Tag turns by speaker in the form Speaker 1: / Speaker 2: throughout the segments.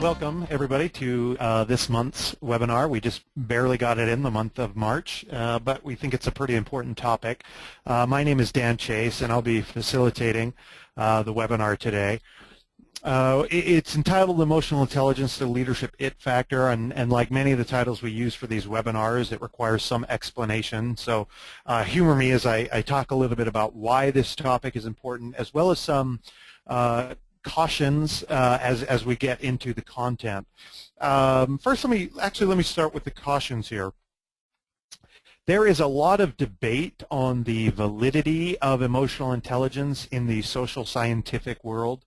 Speaker 1: Welcome, everybody, to this month's webinar. We just barely got it in the month of March, but we think it's a pretty important topic. My name is Dan Chase, and I'll be facilitating the webinar today. It's entitled Emotional Intelligence, the Leadership It Factor, and like many of the titles we use for these webinars, it requires some explanation. So humor me as I talk a little bit about why this topic is important, as well as some cautions as we get into the content. First, let me start with the cautions here. There is a lot of debate on the validity of emotional intelligence in the social scientific world.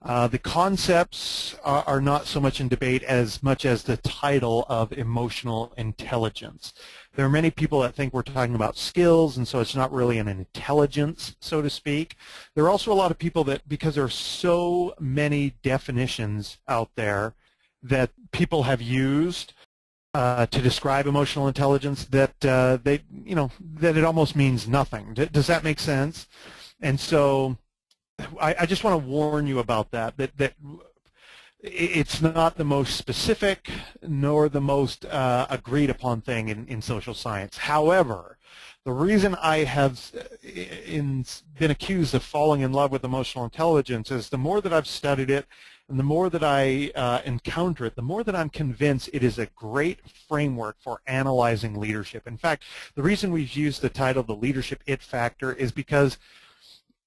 Speaker 1: The concepts are not so much in debate as much as the title of emotional intelligence. There are many people that think we're talking about skills, and so it's not really an intelligence, so to speak. There are also a lot of people that, because there are so many definitions out there that people have used to describe emotional intelligence, that that it almost means nothing. Does that make sense? And so I just want to warn you about that it's not the most specific nor the most agreed upon thing in social science. However, the reason I have been accused of falling in love with emotional intelligence is the more that I've studied it and the more that I encounter it, the more that I'm convinced it is a great framework for analyzing leadership. In fact, the reason we've used the title, The Leadership It Factor, is because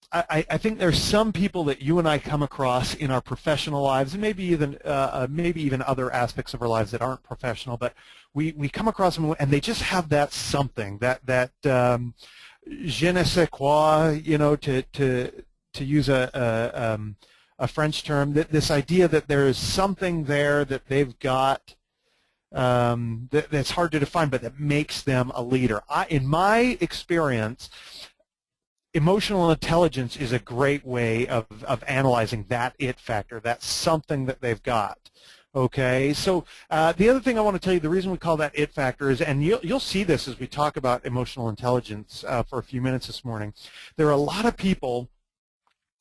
Speaker 1: I think there's some people that you and I come across in our professional lives, and maybe even other aspects of our lives that aren't professional, but we come across them and they just have that something, that je ne sais quoi, to use a French term, this idea that there is something there that they've got that's hard to define, but that makes them a leader. In my experience, emotional intelligence is a great way of analyzing that it factor, that something that they've got. Okay, so the other thing I want to tell you, the reason we call that it factor is, and you'll see this as we talk about emotional intelligence for a few minutes this morning, there are a lot of people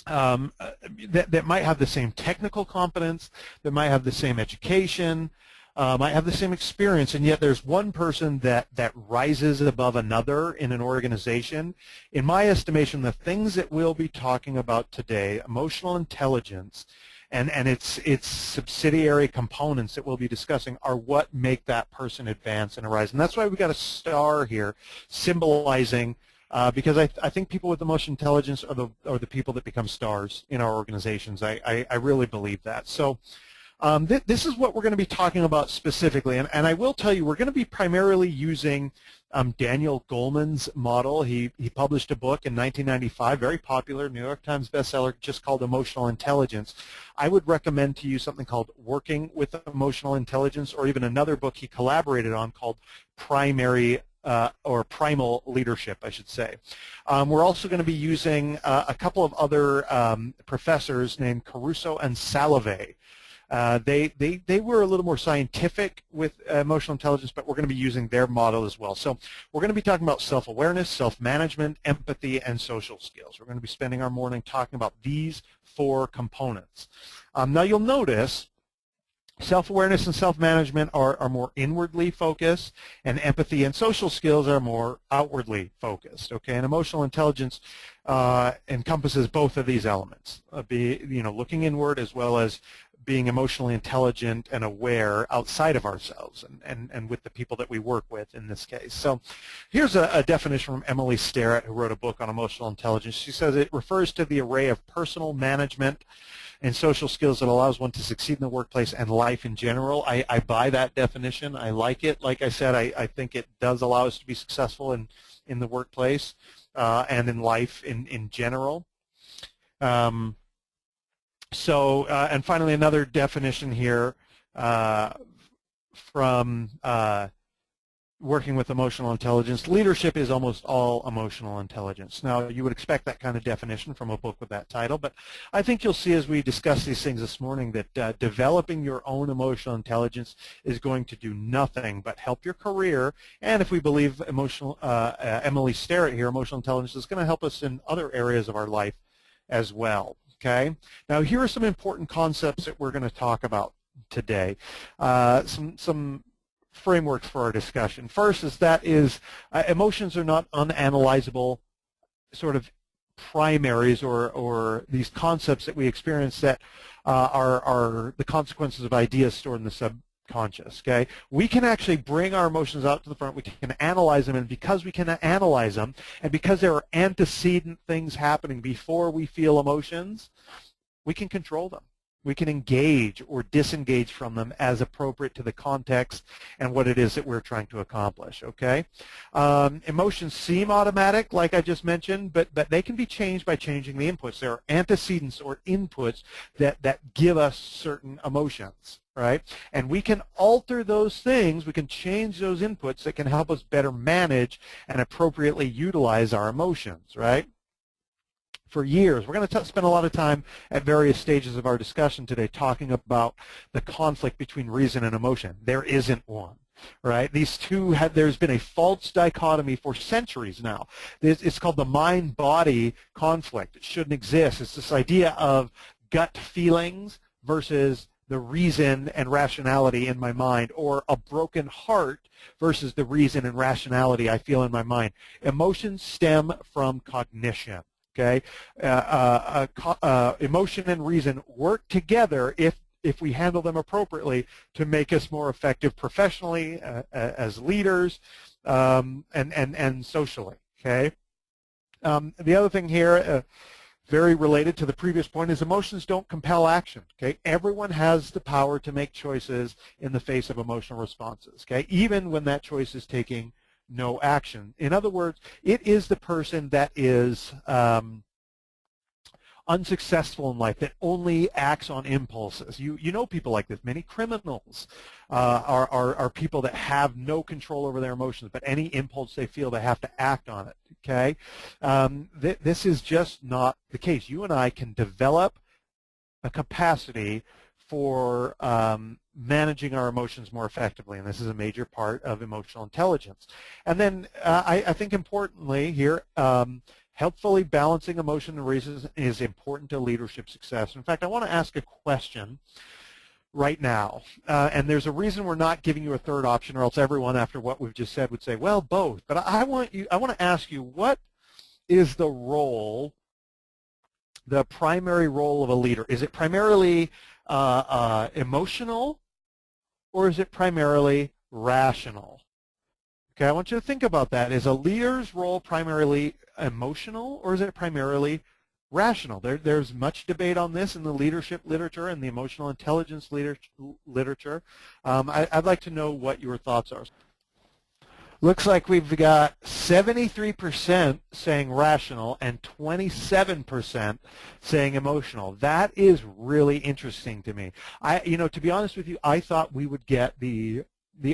Speaker 1: that might have the same technical competence, that might have the same education, might have the same experience, and yet there's one person that rises above another in an organization. In my estimation, the things that we'll be talking about today, emotional intelligence and its subsidiary components that we'll be discussing, are what make that person advance and arise. And that's why we've got a star here symbolizing, because I think people with emotional intelligence are the people that become stars in our organizations. I really believe that. So this is what we're going to be talking about specifically, and I will tell you, we're going to be primarily using Daniel Goleman's model. He published a book in 1995, very popular, New York Times bestseller, just called Emotional Intelligence. I would recommend to you something called Working with Emotional Intelligence, or even another book he collaborated on called Primal Leadership, I should say. We're also going to be using a couple of other professors named Caruso and Salave. They were a little more scientific with emotional intelligence, but we're going to be using their model as well. So we're going to be talking about self-awareness, self-management, empathy, and social skills. We're going to be spending our morning talking about these four components. Now you'll notice self-awareness and self-management are more inwardly focused, and empathy and social skills are more outwardly focused. Okay, and emotional intelligence encompasses both of these elements, looking inward as well as being emotionally intelligent and aware outside of ourselves and with the people that we work with in this case. So here's a definition from Emily Starrett, who wrote a book on emotional intelligence. She says it refers to the array of personal management and social skills that allows one to succeed in the workplace and life in general. I buy that definition. I like it. Like I said, I think it does allow us to be successful in the workplace and in life in general. And finally, another definition here from Working with Emotional Intelligence. Leadership is almost all emotional intelligence. Now, you would expect that kind of definition from a book with that title, but I think you'll see as we discuss these things this morning that developing your own emotional intelligence is going to do nothing but help your career, and if we believe Emily Starrett here, emotional intelligence is going to help us in other areas of our life as well. Okay. Now, here are some important concepts that we're going to talk about today. Some frameworks for our discussion. First is emotions are not unanalyzable sort of primaries or these concepts that we experience that are the consequences of ideas stored in the subconscious. Okay, we can actually bring our emotions out to the front. We can analyze them, and because we can analyze them, and because there are antecedent things happening before we feel emotions, we can control them. We can engage or disengage from them as appropriate to the context and what it is that we're trying to accomplish, okay? Emotions seem automatic, like I just mentioned, but they can be changed by changing the inputs. There are antecedents or inputs that give us certain emotions, right? And we can alter those things. We can change those inputs that can help us better manage and appropriately utilize our emotions, right? For years. We're going to spend a lot of time at various stages of our discussion today talking about the conflict between reason and emotion. There isn't one, right? These two there's been a false dichotomy for centuries now. It's called the mind-body conflict. It shouldn't exist. It's this idea of gut feelings versus the reason and rationality in my mind, or a broken heart versus the reason and rationality I feel in my mind. Emotions stem from cognition. Okay, emotion and reason work together if we handle them appropriately to make us more effective professionally, as leaders, and socially. Okay. The other thing here, very related to the previous point, is emotions don't compel action. Okay, everyone has the power to make choices in the face of emotional responses. Okay, even when that choice is taking no action. In other words, it is the person that is unsuccessful in life that only acts on impulses. You know people like this. Many criminals are people that have no control over their emotions, but any impulse they feel, they have to act on it. Okay, this is just not the case. You and I can develop a capacity for managing our emotions more effectively, and this is a major part of emotional intelligence. And then I think importantly here, helpfully balancing emotion and reason is important to leadership success. In fact, I want to ask a question right now, and there's a reason we're not giving you a third option, or else everyone after what we've just said would say, well, both. But I want to ask you, what is the role, the primary role of a leader? Is it primarily emotional, or is it primarily rational? Okay, I want you to think about that. Is a leader's role primarily emotional, or is it primarily rational? There's much debate on this in the leadership literature and the emotional intelligence literature. I'd like to know what your thoughts are. Looks like we've got 73% saying rational and 27% saying emotional. That is really interesting to me. To be honest with you, I thought we would get the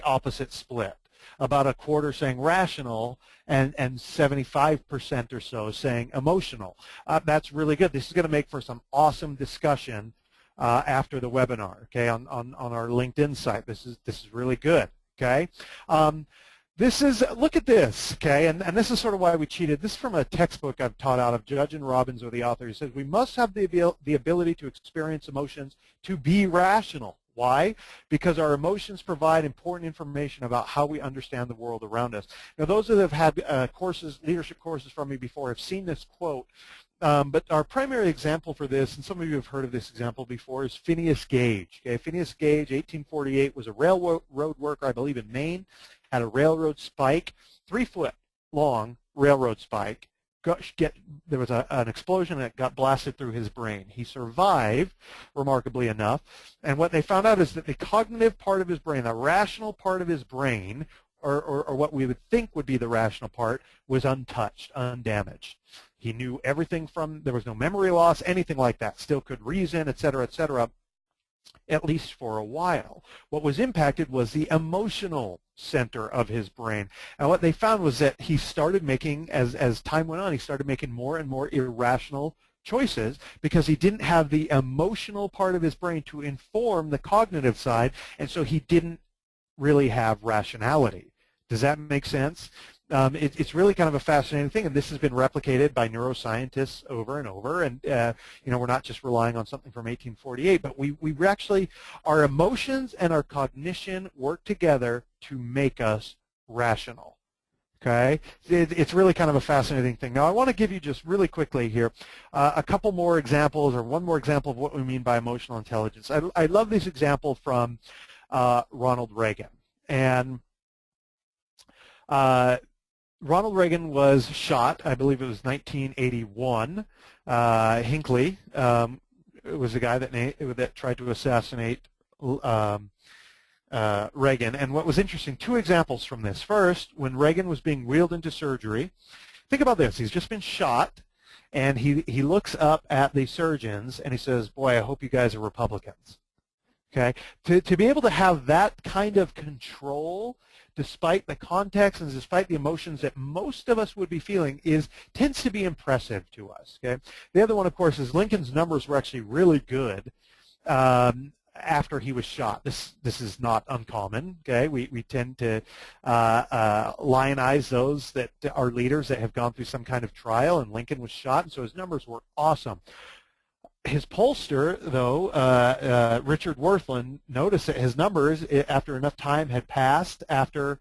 Speaker 1: opposite split. About a quarter saying rational and 75% or so saying emotional. That's really good. This is going to make for some awesome discussion after the webinar. Okay, on our LinkedIn site. This is really good. Okay. Look at this, okay, and this is sort of why we cheated. This is from a textbook I've taught out of. Judge and Robbins are the author. He says we must have the ability to experience emotions to be rational. Why? Because our emotions provide important information about how we understand the world around us. Now, those that have had leadership courses from me before have seen this quote, but our primary example for this, and some of you have heard of this example before, is Phineas Gage. Okay, Phineas Gage, 1848, was a railroad worker, I believe, in Maine, had a railroad spike, 3-foot long railroad spike. There was an explosion that got blasted through his brain. He survived, remarkably enough, and what they found out is that the cognitive part of his brain, the rational part of his brain, or what we would think would be the rational part, was untouched, undamaged. He knew everything there was no memory loss, anything like that, still could reason, et cetera, at least for a while. What was impacted was the emotional center of his brain. And what they found was that he started making, as time went on, he started making more and more irrational choices because he didn't have the emotional part of his brain to inform the cognitive side, and so he didn't really have rationality. Does that make sense? It's really kind of a fascinating thing, and this has been replicated by neuroscientists over and over. And we're not just relying on something from 1848, but we actually, our emotions and our cognition work together to make us rational. Okay, it's really kind of a fascinating thing. Now, I want to give you just really quickly here a couple more examples, or one more example of what we mean by emotional intelligence. I love this example from Ronald Reagan. And Ronald Reagan was shot, I believe it was 1981. Hinckley was the guy that tried to assassinate Reagan. And what was interesting, two examples from this. First, when Reagan was being wheeled into surgery, think about this. He's just been shot, and he looks up at the surgeons, and he says, boy, I hope you guys are Republicans. Okay? To be able to have that kind of control, despite the context and despite the emotions that most of us would be feeling, tends to be impressive to us. Okay? The other one, of course, is Lincoln's numbers were actually really good after he was shot. This is not uncommon. Okay, we tend to lionize those that are leaders that have gone through some kind of trial, and Lincoln was shot, and so his numbers were awesome. His pollster, though, Richard Worthland, noticed that his numbers, after enough time had passed after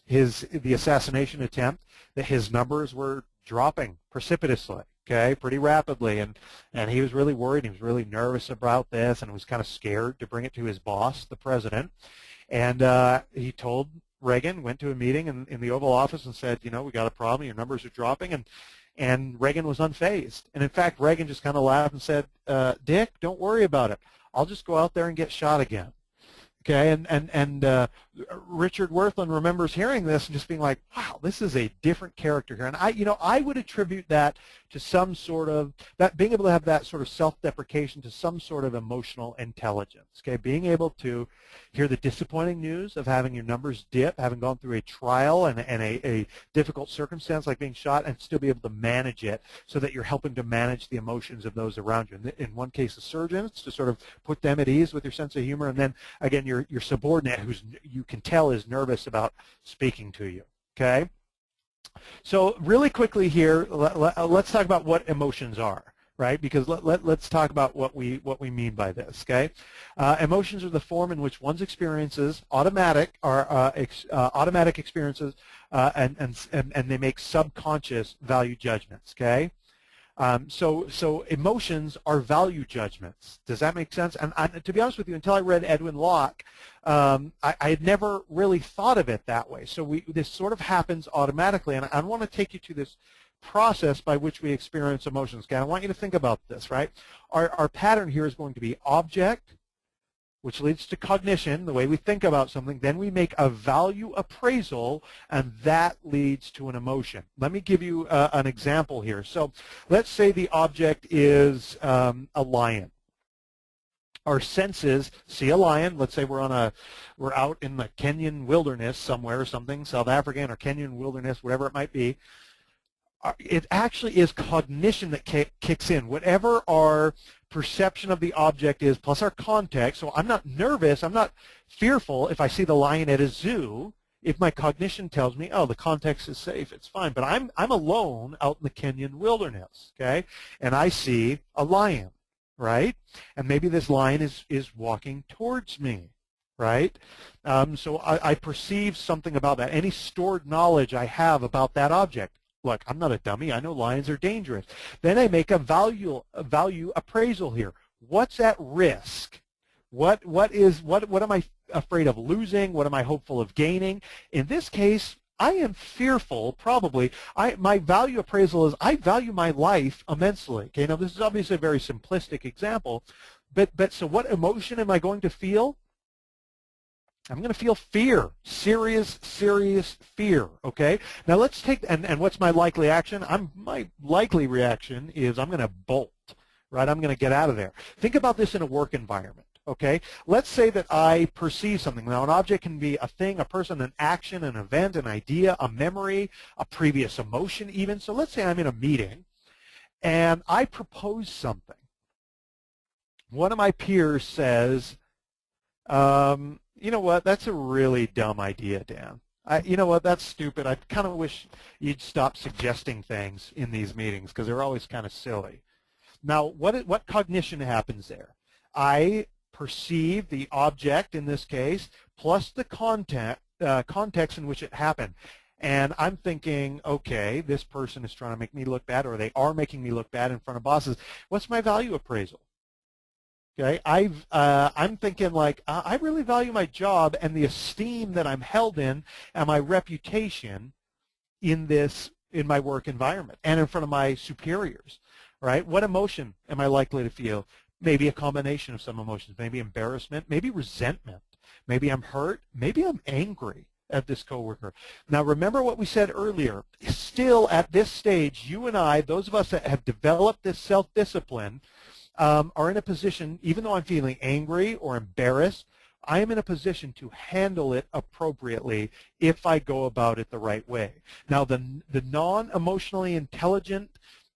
Speaker 1: the assassination attempt, that his numbers were dropping precipitously. Okay, pretty rapidly, and he was really worried. He was really nervous about this, and was kind of scared to bring it to his boss, the president. And he told Reagan, went to a meeting in the Oval Office, and said, we got a problem. Your numbers are dropping, and Reagan was unfazed. And in fact, Reagan just kind of laughed and said, Dick, don't worry about it. I'll just go out there and get shot again. Okay, and Richard Worthland remembers hearing this and just being like, wow, this is a different character here. And I would attribute that to some sort of, that being able to have that sort of self-deprecation to some sort of emotional intelligence. Okay, being able to hear the disappointing news of having your numbers dip, having gone through a trial and a difficult circumstance like being shot, and still be able to manage it so that you're helping to manage the emotions of those around you. In one case, the surgeons, to sort of put them at ease with your sense of humor, and then again, your subordinate, who's you can tell is nervous about speaking to you. Okay. So really quickly here, let's talk about what emotions are, right? Because let's talk about what we mean by this. Okay, emotions are the form in which one's experiences automatic experiences, and they make subconscious value judgments. Okay. So emotions are value judgments. Does that make sense? And to be honest with you, until I read Edwin Locke, I had never really thought of it that way. So this sort of happens automatically, and I want to take you to this process by which we experience emotions. Okay, I want you to think about this, right? Our pattern here is going to be object, which leads to cognition, the way we think about something. Then we make a value appraisal, and that leads to an emotion. Let me give you an example here. So let's say the object is a lion. Our senses see a lion. Let's say we're out in the Kenyan wilderness somewhere or something, South African or Kenyan wilderness, whatever it might be. It actually is cognition that kicks in. Whatever our perception of the object is, plus our context. So I'm not nervous, I'm not fearful if I see the lion at a zoo, if my cognition tells me, oh, the context is safe, it's fine. But I'm alone out in the Kenyan wilderness, okay? And I see a lion, right? And maybe this lion is walking towards me, right? So I perceive something about that. Any stored knowledge I have about that object. Look, I'm not a dummy. I know lions are dangerous. Then I make a value appraisal here. What's at risk? What am I afraid of losing? What am I hopeful of gaining? In this case, I am fearful, probably. My value appraisal is I value my life immensely. Okay, now this is obviously a very simplistic example, but so what emotion am I going to feel? I'm going to feel fear, serious fear, okay? Now let's take, and what's my likely action? My likely reaction is I'm going to bolt, right? I'm going to get out of there. Think about this in a work environment, okay? Let's say that I perceive something. Now an object can be a thing, a person, an action, an event, an idea, a memory, a previous emotion even. So let's say I'm in a meeting and I propose something. One of my peers says, you know what, that's a really dumb idea, Dan. You know what, that's stupid. I kind of wish you'd stop suggesting things in these meetings because they're always kind of silly. Now, what cognition happens there? I perceive the object in this case plus the context in which it happened. And I'm thinking, okay, this person is trying to make me look bad, or they are making me look bad in front of bosses. What's my value appraisal? Okay, I'm thinking like, I really value my job and the esteem that I'm held in and my reputation in my work environment and in front of my superiors, right? What emotion am I likely to feel? Maybe a combination of some emotions, maybe embarrassment, maybe resentment, maybe I'm hurt, maybe I'm angry at this coworker. Now remember what we said earlier, still at this stage, you and I, those of us that have developed this self-discipline, are in a position, even though I'm feeling angry or embarrassed, I am in a position to handle it appropriately if I go about it the right way. Now, the non-emotionally intelligent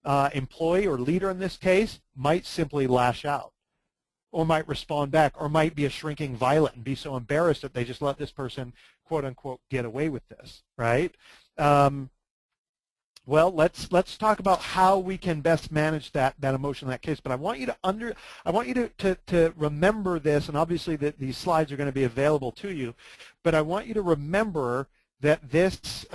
Speaker 1: employee or leader in this case might simply lash out or might respond back or might be a shrinking violet and be so embarrassed that they just let this person, quote unquote, get away with this, right? Well, let's talk about how we can best manage that emotion in that case. But I want you to remember this, and obviously that these slides are going to be available to you. But I want you to remember that this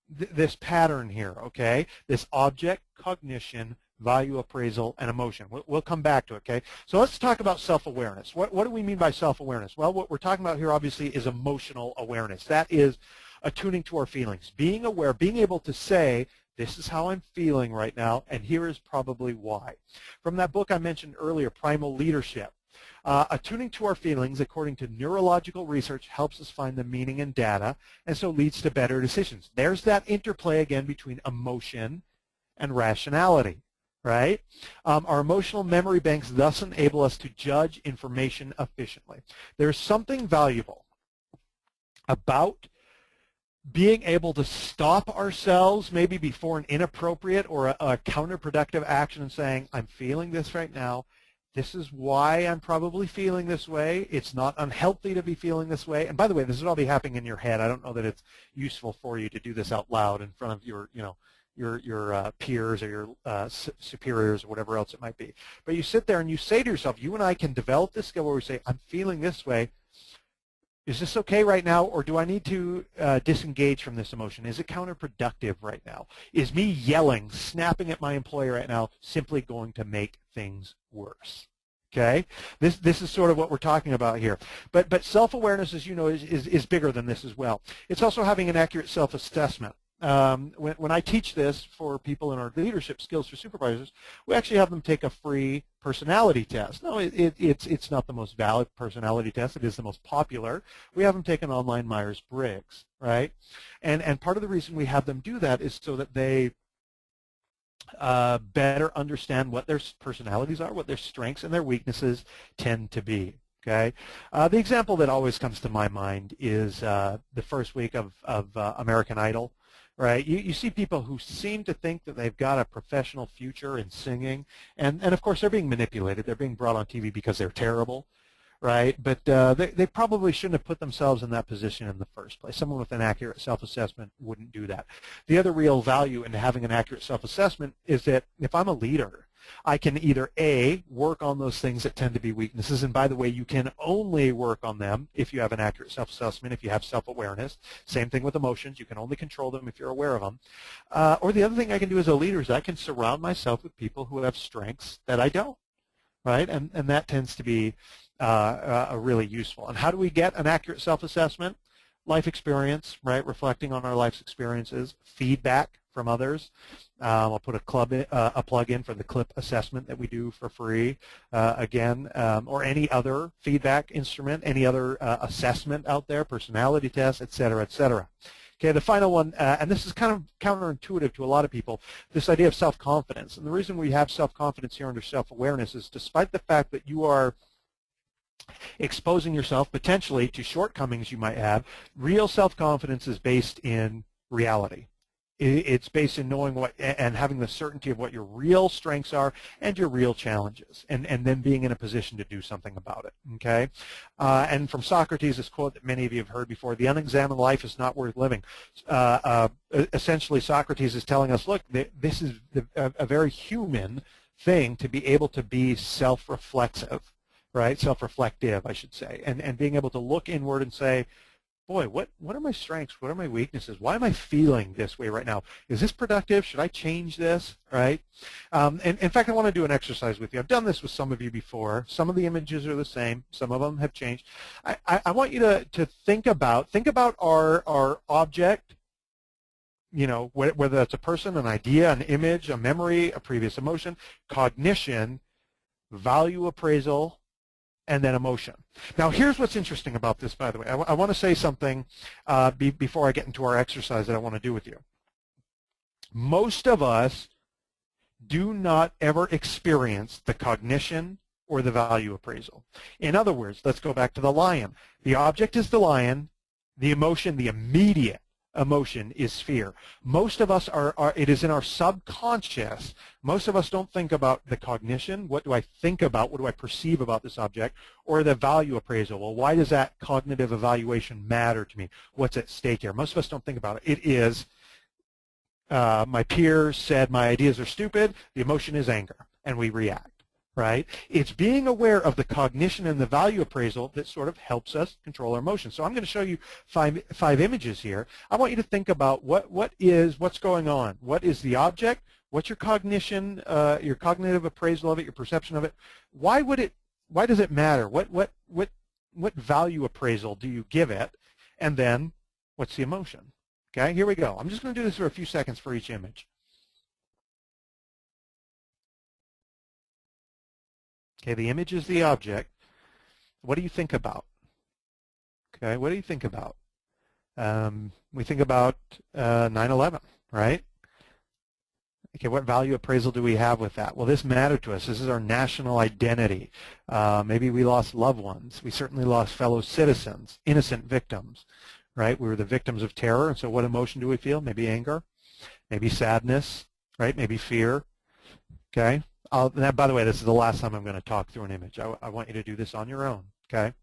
Speaker 1: this pattern here, okay, this object, cognition, value appraisal, and emotion. We'll come back to it, okay? So let's talk about self-awareness. What do we mean by self-awareness? Well, what we're talking about here obviously is emotional awareness. That is attuning to our feelings, being aware, being able to say, this is how I'm feeling right now, and here is probably why. From that book I mentioned earlier, Primal Leadership, attuning to our feelings, according to neurological research, helps us find the meaning in data, and so leads to better decisions. There's that interplay again between emotion and rationality, right? Our emotional memory banks thus enable us to judge information efficiently. There's something valuable about being able to stop ourselves maybe before an inappropriate or a counterproductive action and saying, I'm feeling this right now. This is why I'm probably feeling this way. It's not unhealthy to be feeling this way. And by the way, this would all be happening in your head. I don't know that it's useful for you to do this out loud in front of your, your peers or your superiors or whatever else it might be. But you sit there and you say to yourself, you and I can develop this skill where we say, I'm feeling this way. Is this okay right now, or do I need to disengage from this emotion? Is it counterproductive right now? Is me yelling, snapping at my employer right now simply going to make things worse? Okay, this is sort of what we're talking about here. But self-awareness, as you know, is bigger than this as well. It's also having an accurate self-assessment. When I teach this for people in our leadership skills for supervisors, we actually have them take a free personality test. No, it's not the most valid personality test. It is the most popular. We have them take an online Myers-Briggs, right? And part of the reason we have them do that is so that they better understand what their personalities are, what their strengths and their weaknesses tend to be. Okay, the example that always comes to my mind is the first week of American Idol. Right, you see people who seem to think that they've got a professional future in singing, and of course they're being manipulated. They're being brought on TV because they're terrible, right? But they probably shouldn't have put themselves in that position in the first place. Someone with an accurate self-assessment wouldn't do that. The other real value in having an accurate self-assessment is that if I'm a leader, I can either A, work on those things that tend to be weaknesses, and by the way, you can only work on them if you have an accurate self-assessment, if you have self-awareness. Same thing with emotions. You can only control them if you're aware of them. Or the other thing I can do as a leader is I can surround myself with people who have strengths that I don't, right? And that tends to be really useful. And how do we get an accurate self-assessment? Life experience, right? Reflecting on our life's experiences, feedback from others. I'll put a plug in for the CLIP assessment that we do for free, or any other feedback instrument, any other assessment out there, personality tests, et cetera, et cetera. Okay, the final one, and this is kind of counterintuitive to a lot of people, this idea of self-confidence. And the reason we have self-confidence here under self-awareness is despite the fact that you are exposing yourself potentially to shortcomings you might have, real self-confidence is based in reality. It's based in knowing what and having the certainty of what your real strengths are and your real challenges, and then being in a position to do something about it. Okay, and from Socrates, this quote that many of you have heard before: "The unexamined life is not worth living." Essentially, Socrates is telling us, look, this is a very human thing to be able to be self-reflexive, right? Self-reflective, I should say, and being able to look inward and say, boy, what are my strengths? What are my weaknesses? Why am I feeling this way right now? Is this productive? Should I change this? Right? And in fact, I want to do an exercise with you. I've done this with some of you before. Some of the images are the same. Some of them have changed. I want you to think about our object, you know, whether that's a person, an idea, an image, a memory, a previous emotion, cognition, value appraisal, and then emotion. Now, here's what's interesting about this, by the way. I want to say something before I get into our exercise that I want to do with you. Most of us do not ever experience the cognition or the value appraisal. In other words, let's go back to the lion. The object is the lion. The emotion, the immediate emotion, is fear. Most of us it is in our subconscious. Most of us don't think about the cognition. What do I think about? What do I perceive about this object? Or the value appraisal. Well, why does that cognitive evaluation matter to me? What's at stake here? Most of us don't think about it. It is, my peers said my ideas are stupid. The emotion is anger, and we react. Right? It's being aware of the cognition and the value appraisal that sort of helps us control our emotions. So I'm going to show you five images here. I want you to think about what's going on. What is the object? What's your cognition, your cognitive appraisal of it, your perception of it? Why does it matter? What value appraisal do you give it? And then what's the emotion? Okay, here we go. I'm just going to do this for a few seconds for each image. Okay, the image is the object. What do you think about? Okay, what do you think about? We think about 9/11, right? Okay, what value appraisal do we have with that? Well, this mattered to us. This is our national identity. Maybe we lost loved ones. We certainly lost fellow citizens, innocent victims, right? We were the victims of terror, and so what emotion do we feel? Maybe anger, maybe sadness, right? Maybe fear, okay? Now, by the way, this is the last time I'm going to talk through an image. I want you to do this on your own, okay?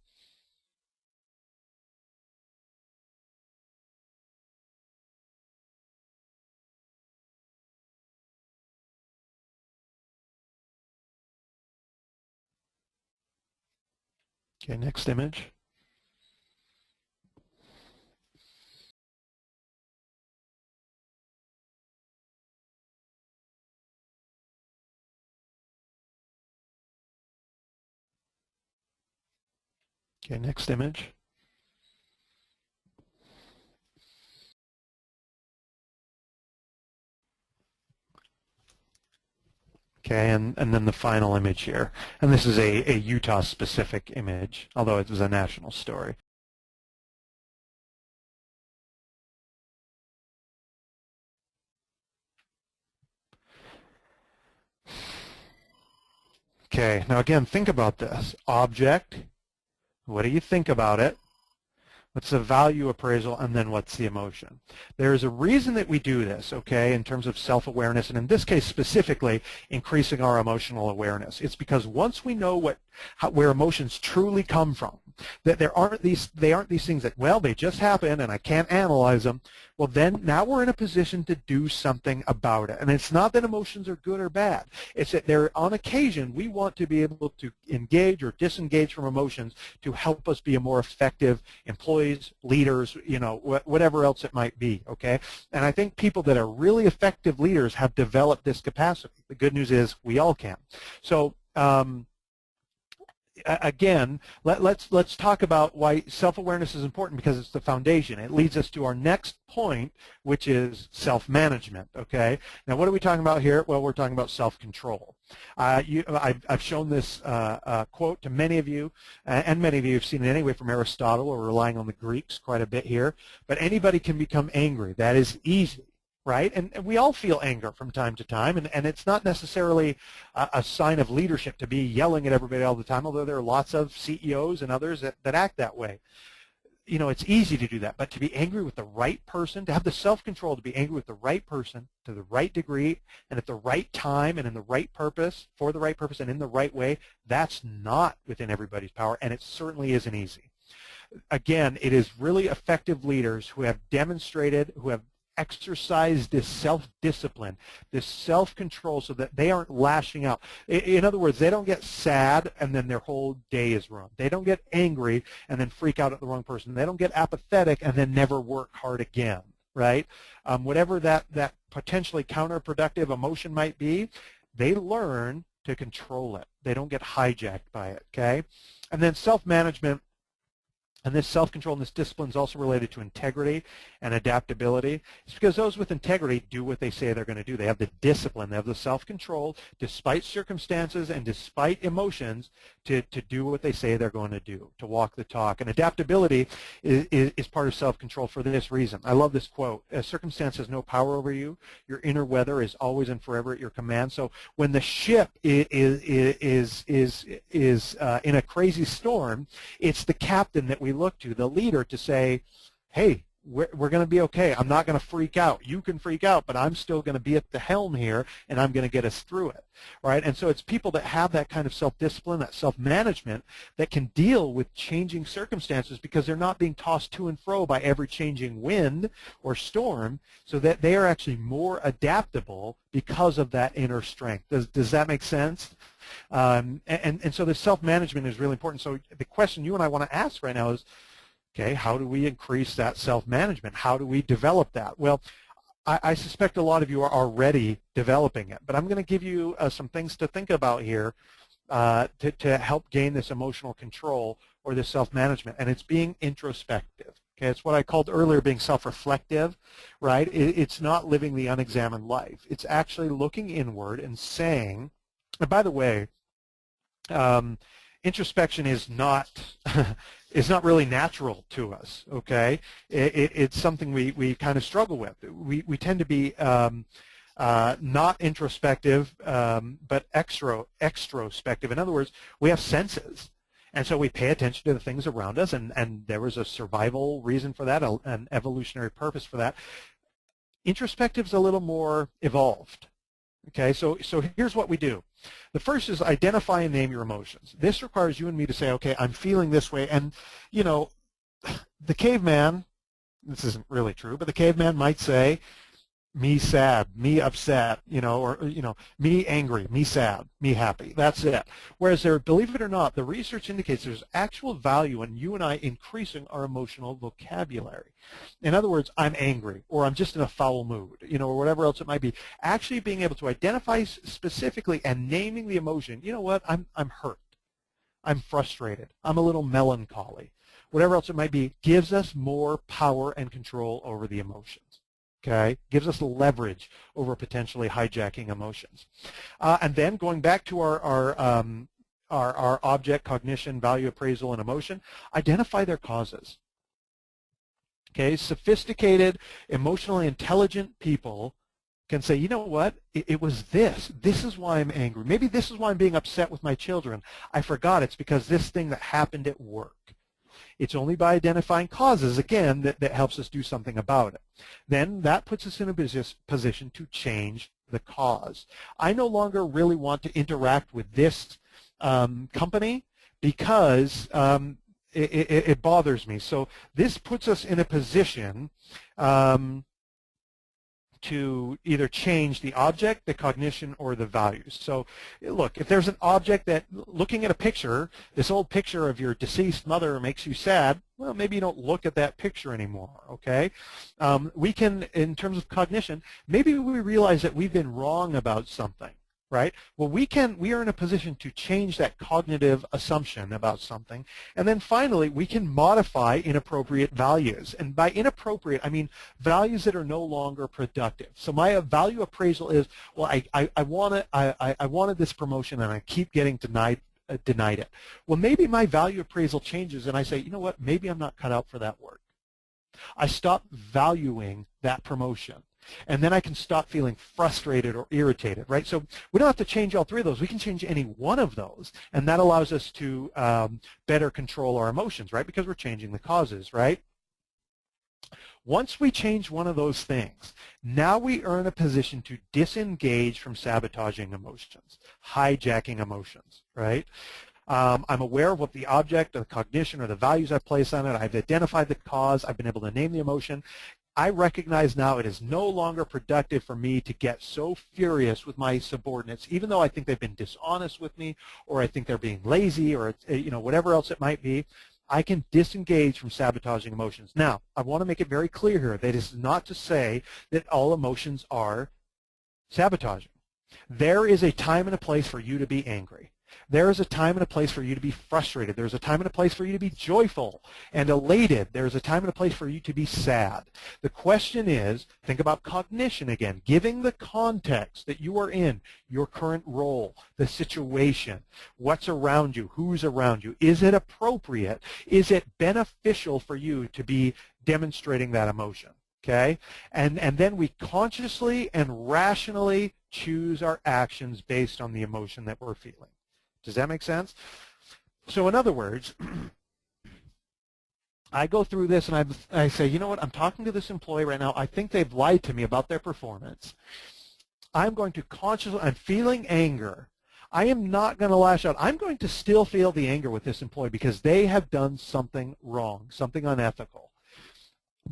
Speaker 1: Okay, next image. Okay, next image. Okay, and then the final image here. And this is a Utah-specific image, although it was a national story. Okay, now again, think about this. Object, what do you think about it? What's the value appraisal, and then what's the emotion? There's a reason that we do this, okay, in terms of self-awareness, and in this case specifically, increasing our emotional awareness. It's because once we know where emotions truly come from, that they aren't these things that, well, they just happen and I can't analyze them. Well, then now we're in a position to do something about it. And it's not that emotions are good or bad. It's that on occasion we want to be able to engage or disengage from emotions to help us be a more effective employees, leaders, you know, whatever else it might be, okay? And I think people that are really effective leaders have developed this capacity. The good news is we all can. So again, let's talk about why self-awareness is important, because it's the foundation. It leads us to our next point, which is self-management, okay? Now, what are we talking about here? Well, we're talking about self-control. I've shown this quote to many of you, and many of you have seen it anyway from Aristotle. We're relying on the Greeks quite a bit here. But anybody can become angry. That is easy. Right? And we all feel anger from time to time, and it's not necessarily a sign of leadership to be yelling at everybody all the time, although there are lots of CEOs and others that act that way. it's easy to do that, but to be angry with the right person, to have the self-control to be angry with the right person to the right degree and at the right time and in the right purpose, for the right purpose and in the right way, that's not within everybody's power, and it certainly isn't easy. Again, it is really effective leaders who have demonstrated, who have exercised this self-discipline, this self-control so that they aren't lashing out. In other words, they don't get sad and then their whole day is ruined. They don't get angry and then freak out at the wrong person. They don't get apathetic and then never work hard again, right? Whatever that potentially counterproductive emotion might be, they learn to control it. They don't get hijacked by it, okay? And then self-management. And this self-control and this discipline is also related to integrity and adaptability. It's because those with integrity do what they say they're going to do. They have the discipline, they have the self-control, despite circumstances and despite emotions, to do what they say they're going to do, to walk the talk. And adaptability is part of self-control for this reason. I love this quote: "Circumstance has no power over you. Your inner weather is always and forever at your command." So when the ship is in a crazy storm, it's the captain that we look to, the leader, to say, hey, we're going to be okay. I'm not going to freak out. You can freak out, but I'm still going to be at the helm here, and I'm going to get us through it, right? And so it's people that have that kind of self-discipline, that self-management, that can deal with changing circumstances because they're not being tossed to and fro by every changing wind or storm, so that they are actually more adaptable because of that inner strength. Does that make sense? And so the self-management is really important. So the question you and I want to ask right now is, okay, how do we increase that self-management? How do we develop that? Well, I suspect a lot of you are already developing it, but I'm going to give you some things to think about here to help gain this emotional control or this self-management, and it's being introspective. Okay, it's what I called earlier being self-reflective, right? It's not living the unexamined life. It's actually looking inward and saying, and by the way, introspection is not is not really natural to us. Okay, it's something we kind of struggle with. We tend to be not introspective, but extrospective. In other words, we have senses, and so we pay attention to the things around us, and there was a survival reason for that, an evolutionary purpose for that. Introspective is a little more evolved. Okay, so here's what we do. The first is identify and name your emotions. This requires you and me to say, okay, I'm feeling this way. And, you know, the caveman, this isn't really true, but the caveman might say, me sad, me upset, you know, or, you know, me angry, me sad, me happy. That's it. Whereas there, believe it or not, the research indicates there's actual value in you and I increasing our emotional vocabulary. In other words, I'm angry, or I'm just in a foul mood, you know, or whatever else it might be. Actually being able to identify specifically and naming the emotion, you know what, I'm hurt, I'm frustrated, I'm a little melancholy, whatever else it might be, gives us more power and control over the emotions. Okay, gives us leverage over potentially hijacking emotions. And then going back to our object, cognition, value appraisal, and emotion, identify their causes. Okay, sophisticated, emotionally intelligent people can say, you know what, it was this. This is why I'm angry. Maybe this is why I'm being upset with my children. I forgot it's because this thing that happened at work. It's only by identifying causes, again, that helps us do something about it. Then that puts us in a position to change the cause. I no longer really want to interact with this company because it bothers me. So this puts us in a position to either change the object, the cognition, or the values. So look, if there's an object that, looking at a picture, this old picture of your deceased mother makes you sad, well, maybe you don't look at that picture anymore, okay? We can, in terms of cognition, maybe we realize that we've been wrong about something, right? Well, we are in a position to change that cognitive assumption about something, and then finally we can modify inappropriate values. And by inappropriate, I mean values that are no longer productive. So my value appraisal is, well, I wanted this promotion and I keep getting denied it. Well, maybe my value appraisal changes and I say, you know what, maybe I'm not cut out for that work. I stop valuing that promotion. And then I can stop feeling frustrated or irritated, right? So we don't have to change all three of those. We can change any one of those, and that allows us to better control our emotions, right? Because we're changing the causes, right? Once we change one of those things, now we earn a position to disengage from sabotaging emotions, hijacking emotions, right? I'm aware of what the object, or the cognition, or the values I place on it. I've identified the cause. I've been able to name the emotion. I recognize now it is no longer productive for me to get so furious with my subordinates, even though I think they've been dishonest with me, or I think they're being lazy, or whatever else it might be. I can disengage from sabotaging emotions. Now, I want to make it very clear here that it's not to say that all emotions are sabotaging. There is a time and a place for you to be angry. There is a time and a place for you to be frustrated. There's a time and a place for you to be joyful and elated. There's a time and a place for you to be sad. The question is, think about cognition again, giving the context that you are in, your current role, the situation, what's around you, who's around you. Is it appropriate? Is it beneficial for you to be demonstrating that emotion? Okay? And then we consciously and rationally choose our actions based on the emotion that we're feeling. Does that make sense? So in other words, I go through this and I say, you know what, I'm talking to this employee right now. I think they've lied to me about their performance. I'm going to consciously, I'm feeling anger. I am not going to lash out. I'm going to still feel the anger with this employee because they have done something wrong, something unethical.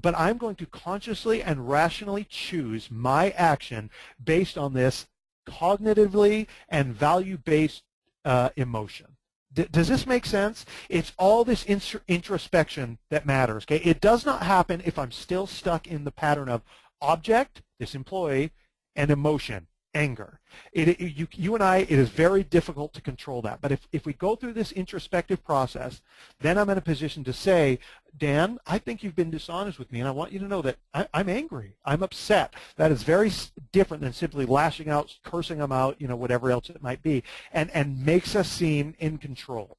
Speaker 1: But I'm going to consciously and rationally choose my action based on this cognitively and value-based emotion. Does this make sense? It's all this introspection that matters. Okay, it does not happen if I'm still stuck in the pattern of object, this employee, and emotion, anger. You and I, it is very difficult to control that. But if we go through this introspective process, then I'm in a position to say, Dan, I think you've been dishonest with me, and I want you to know that I'm angry. I'm upset. That is very different than simply lashing out, cursing them out, whatever else it might be, and makes us seem in control.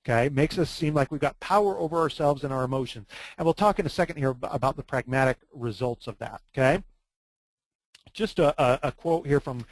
Speaker 1: Okay, makes us seem like we've got power over ourselves and our emotions. And we'll talk in a second here about the pragmatic results of that. Okay. Just a quote here from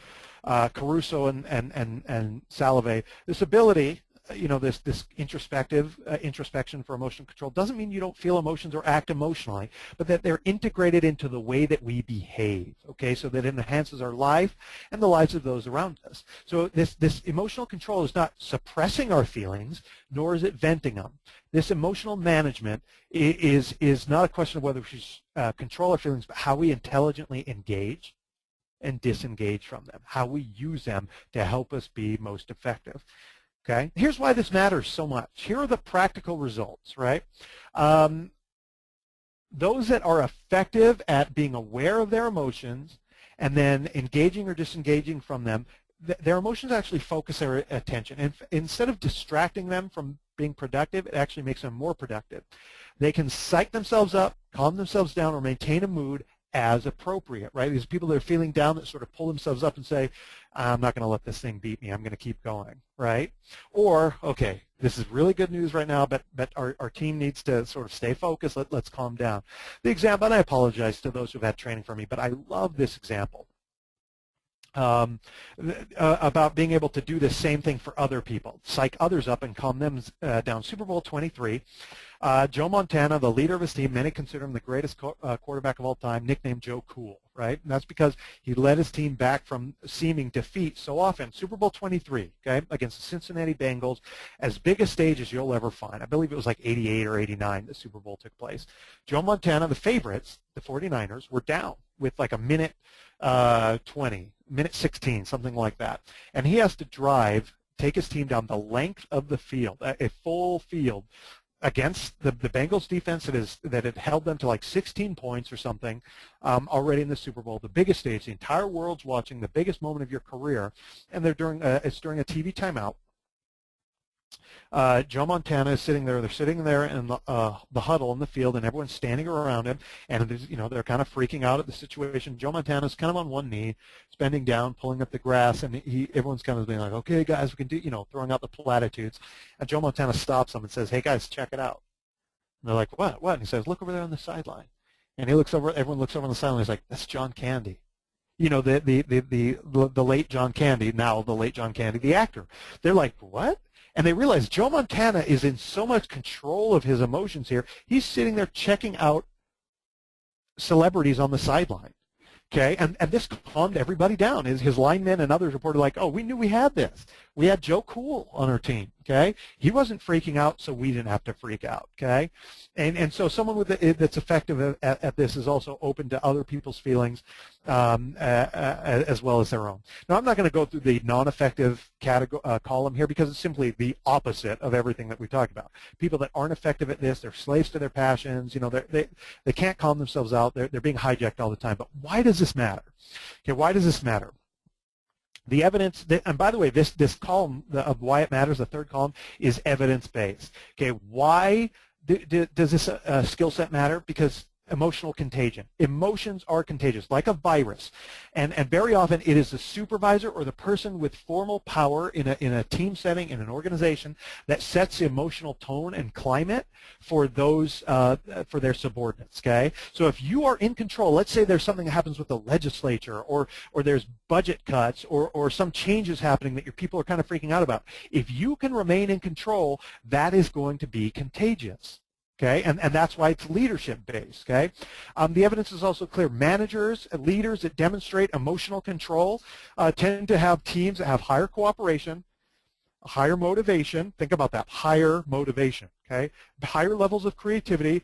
Speaker 1: Caruso and Salve. This ability, this introspection for emotional control doesn't mean you don't feel emotions or act emotionally, but that they're integrated into the way that we behave, okay, so that it enhances our life and the lives of those around us. So this emotional control is not suppressing our feelings, nor is it venting them. This emotional management is not a question of whether we should control our feelings, but how we intelligently engage and disengage from them, how we use them to help us be most effective. Okay, here's why this matters so much. Here are the practical results, right? Those that are effective at being aware of their emotions and then engaging or disengaging from them, their emotions actually focus their attention. And instead of distracting them from being productive, it actually makes them more productive. They can psych themselves up, calm themselves down, or maintain a mood as appropriate, right? These people that are feeling down that sort of pull themselves up and say, I'm not going to let this thing beat me. I'm going to keep going, right? Or, okay, this is really good news right now, but our team needs to sort of stay focused. Let's calm down. The example, and I apologize to those who've had training from me, but I love this example. About being able to do the same thing for other people, psych others up and calm them down. Super Bowl 23, Joe Montana, the leader of his team, many consider him the greatest quarterback of all time, nicknamed Joe Cool, right? And that's because he led his team back from seeming defeat so often. Super Bowl 23, okay, against the Cincinnati Bengals, as big a stage as you'll ever find. I believe it was like 88 or 89 the Super Bowl took place. Joe Montana, the favorites, the 49ers, were down with like a minute 20, minute 16, something like that. And he has to take his team down the length of the field, a full field, against the Bengals defense that had held them to like 16 points or something already in the Super Bowl, the biggest stage, the entire world's watching, the biggest moment of your career, and it's during a TV timeout. Joe Montana is sitting there. They're sitting there in the huddle in the field, and everyone's standing around him, and they're kind of freaking out at the situation. Joe Montana's kind of on one knee, bending down, pulling up the grass, and everyone's kind of being like, "Okay, guys, we can do," throwing out the platitudes. And Joe Montana stops them and says, "Hey, guys, check it out." And they're like, "What? What?" And he says, "Look over there on the sideline." And he looks over, everyone looks over on the sideline, he's like, that's John Candy. You know, the late John Candy, now the late John Candy, the actor. They're like, what? And they realize Joe Montana is in so much control of his emotions here. He's sitting there checking out celebrities on the sideline. Okay, and this calmed everybody down. His linemen and others reported like, oh, we knew we had this. We had Joe Cool on our team. Okay, he wasn't freaking out, so we didn't have to freak out. Okay, and so someone that's effective at this is also open to other people's feelings as well as their own. Now, I'm not going to go through the non-effective column here because it's simply the opposite of everything that we talked about. People that aren't effective at this, they're slaves to their passions. You know, they can't calm themselves out. They're being hijacked all the time. But why does this matter? Okay, why does this matter? The evidence, and by the way, this column of why it matters, the third column, is evidence-based. Okay, why does this skill set matter? Because emotional contagion. Emotions are contagious, like a virus. And very often it is the supervisor or the person with formal power in a team setting, in an organization, that sets the emotional tone and climate for those for their subordinates. Okay? So if you are in control, let's say there's something that happens with the legislature or there's budget cuts or some changes happening that your people are kind of freaking out about. If you can remain in control, that is going to be contagious. Okay, and that's why it's leadership-based, okay? The evidence is also clear. Managers and leaders that demonstrate emotional control tend to have teams that have higher cooperation, higher motivation. Think about that, higher motivation, okay? Higher levels of creativity,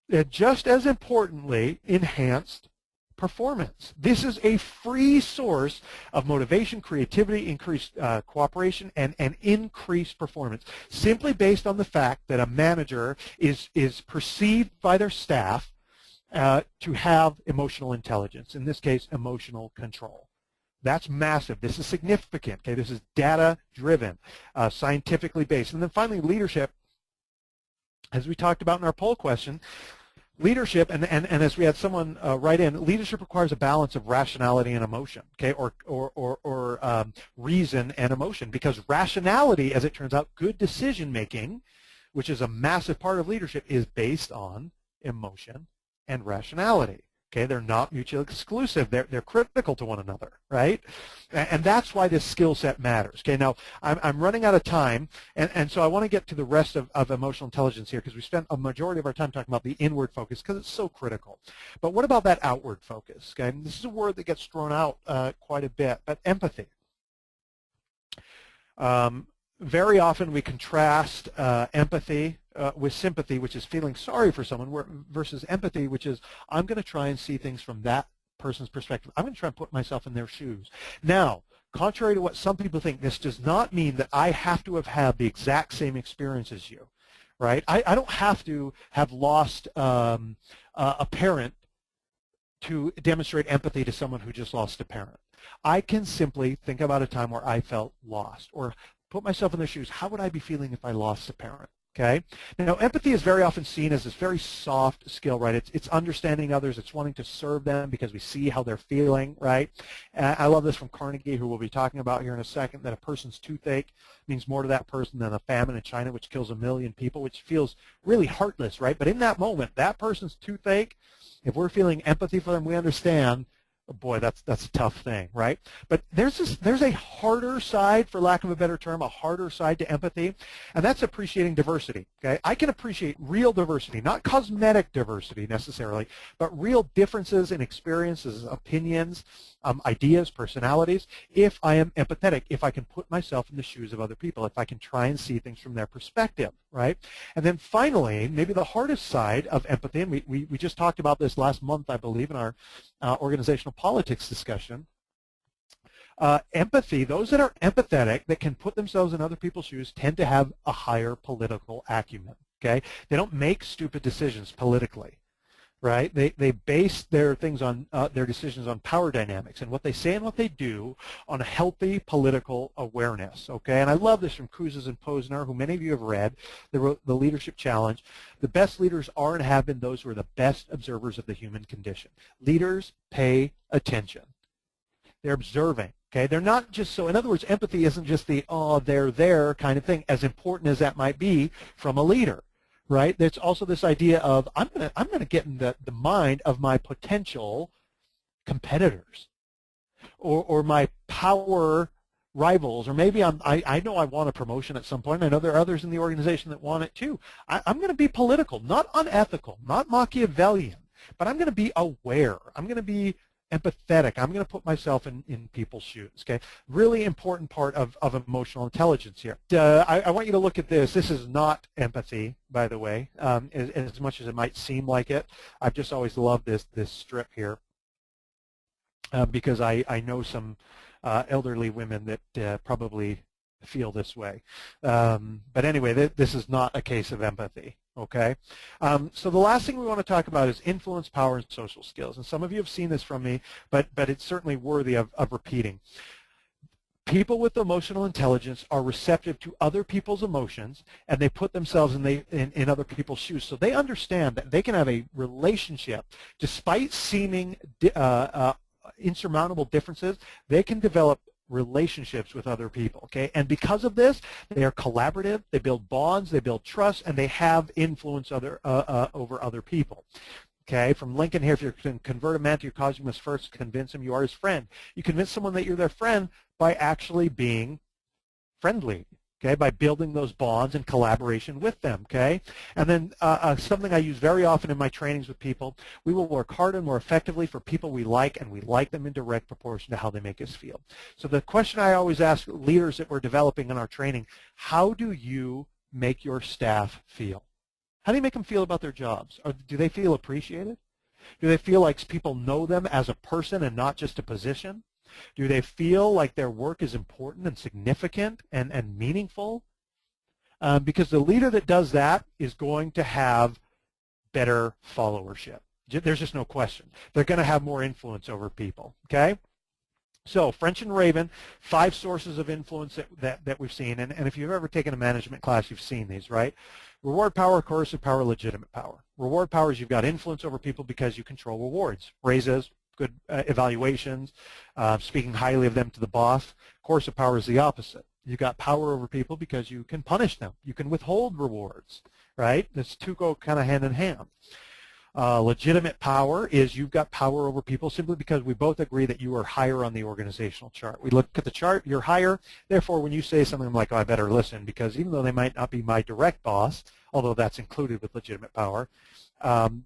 Speaker 1: and just as importantly, enhanced performance. This is a free source of motivation, creativity, increased cooperation, and increased performance, simply based on the fact that a manager is perceived by their staff to have emotional intelligence, in this case, emotional control. That's massive. This is significant. Okay, this is data-driven, scientifically based. And then finally, leadership, as we talked about in our poll question, leadership, and as we had someone write in, leadership requires a balance of rationality and emotion, okay, or reason and emotion, because rationality, as it turns out, good decision making, which is a massive part of leadership, is based on emotion and rationality. Okay, they're not mutually exclusive. They're critical to one another, right? And that's why this skill set matters. Okay, now I'm running out of time, and so I want to get to the rest of emotional intelligence here because we spent a majority of our time talking about the inward focus because it's so critical. But what about that outward focus? Okay, and this is a word that gets thrown out quite a bit, but empathy. Very often we contrast empathy with sympathy, which is feeling sorry for someone, versus empathy, which is I'm going to try and see things from that person's perspective. I'm going to try and put myself in their shoes. Now, contrary to what some people think, this does not mean that I have to have had the exact same experience as you, right? I don't have to have lost a parent to demonstrate empathy to someone who just lost a parent. I can simply think about a time where I felt lost, or put myself in their shoes. How would I be feeling if I lost a parent? Okay. Now, empathy is very often seen as this very soft skill, right? It's understanding others. It's wanting to serve them because we see how they're feeling, right? I love this from Carnegie, who we'll be talking about here in a second, that a person's toothache means more to that person than a famine in China, which kills 1 million people, which feels really heartless, right? But in that moment, that person's toothache, if we're feeling empathy for them, we understand, oh boy, that's a tough thing, right? But there's a harder side, for lack of a better term, a harder side to empathy, and that's appreciating diversity. Okay, I can appreciate real diversity, not cosmetic diversity necessarily, but real differences in experiences, opinions, ideas, personalities, if I am empathetic, if I can put myself in the shoes of other people, if I can try and see things from their perspective, right? And then finally, maybe the hardest side of empathy, and we just talked about this last month, I believe, in our organizational politics discussion. Empathy, those that are empathetic, that can put themselves in other people's shoes, tend to have a higher political acumen, okay? They don't make stupid decisions politically, right? They base their things on their decisions on power dynamics and what they say and what they do on a healthy political awareness, okay? And I love this from Kouzes and Posner, who many of you have read. They wrote The Leadership Challenge. The best leaders are and have been those who are the best observers of the human condition. Leaders pay attention. They're observing, okay? They're not just so, in other words, empathy isn't just the, oh, they're there kind of thing, as important as that might be from a leader. right? There's also this idea of I'm gonna get in the mind of my potential competitors or my power rivals, or maybe I know I want a promotion at some point. I know there are others in the organization that want it too. I'm going to be political, not unethical, not Machiavellian, but I'm going to be aware. I'm going to be empathetic. I'm going to put myself in people's shoes. Okay, really important part of emotional intelligence here. I want you to look at this. This is not empathy, by the way, as much as it might seem like it. I've just always loved this strip here because I know some elderly women that probably feel this way. But anyway, this is not a case of empathy. Okay, so the last thing we want to talk about is influence, power, and social skills. And some of you have seen this from me, but it's certainly worthy of repeating. People with emotional intelligence are receptive to other people's emotions, and they put themselves in other people's shoes. So they understand that they can have a relationship, despite seeming insurmountable differences. They can develop relationships with other people, okay? And because of this, they are collaborative, they build bonds, they build trust, and they have influence over other people. Okay, from Lincoln here, if you can convert a man to your cause, you must first convince him you are his friend. You convince someone that you're their friend by actually being friendly, okay, by building those bonds and collaboration with them, okay? And then something I use very often in my trainings with people, we will work harder and more effectively for people we like, and we like them in direct proportion to how they make us feel. So the question I always ask leaders that we're developing in our training, how do you make your staff feel? How do you make them feel about their jobs? Do they feel appreciated? Do they feel like people know them as a person and not just a position? Do they feel like their work is important and significant and meaningful? Because the leader that does that is going to have better followership. There's just no question. They're going to have more influence over people, okay? So French and Raven, 5 sources of influence that we've seen. And if you've ever taken a management class, you've seen these, right? Reward power, coercive power, legitimate power. Reward power is you've got influence over people because you control rewards, raises, good evaluations, speaking highly of them to the boss. Coercive power is the opposite. You've got power over people because you can punish them. You can withhold rewards, right? These two go kind of hand in hand. Legitimate power is you've got power over people simply because we both agree that you are higher on the organizational chart. We look at the chart, you're higher, therefore when you say something, I'm like, oh, I better listen, because even though they might not be my direct boss, although that's included with legitimate power,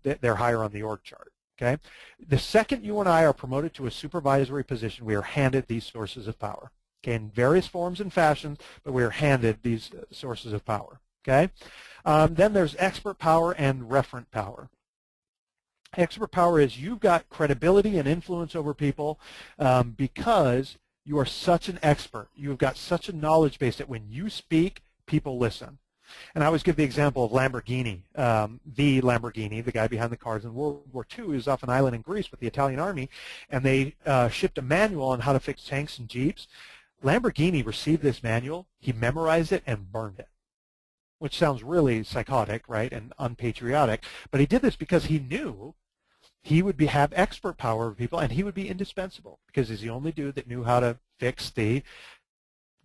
Speaker 1: they're higher on the org chart. Okay? The second you and I are promoted to a supervisory position, we are handed these sources of power. Okay? In various forms and fashions, but we are handed these sources of power. Okay? Then there's expert power and referent power. Expert power is you've got credibility and influence over people because you are such an expert. You've got such a knowledge base that when you speak, people listen. And I always give the example of Lamborghini. The Lamborghini, the guy behind the cars in World War II, is off an island in Greece with the Italian army, and they shipped a manual on how to fix tanks and jeeps. Lamborghini received this manual, he memorized it, and burned it, which sounds really psychotic, right, and unpatriotic. But he did this because he knew he would have expert power over people, and he would be indispensable because he's the only dude that knew how to fix the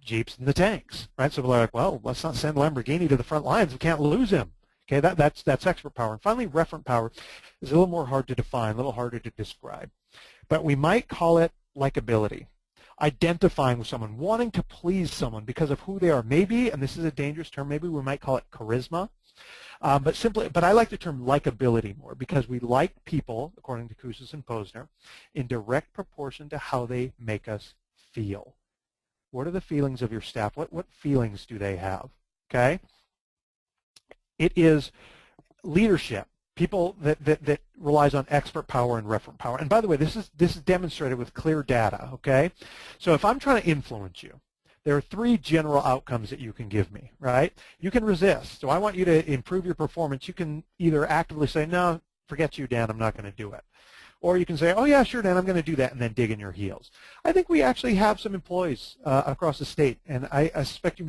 Speaker 1: jeeps and the tanks, right? So we're like, well, let's not send Lamborghini to the front lines. We can't lose him. Okay, that's expert power. And finally, referent power is a little more hard to define, a little harder to describe. But we might call it likability. Identifying with someone, wanting to please someone because of who they are. Maybe, and this is a dangerous term, maybe we might call it charisma. But I like the term likability more because we like people, according to Kouzes and Posner, in direct proportion to how they make us feel. What are the feelings of your staff? What feelings do they have? Okay? It is leadership. People that relies on expert power and referent power. And by the way, this is demonstrated with clear data, okay? So if I'm trying to influence you, there are 3 general outcomes that you can give me, right? You can resist. So I want you to improve your performance. You can either actively say, no, forget you, Dan, I'm not going to do it. Or you can say, oh, yeah, sure, Dan, I'm going to do that, and then dig in your heels. I think we actually have some employees across the state, and I suspect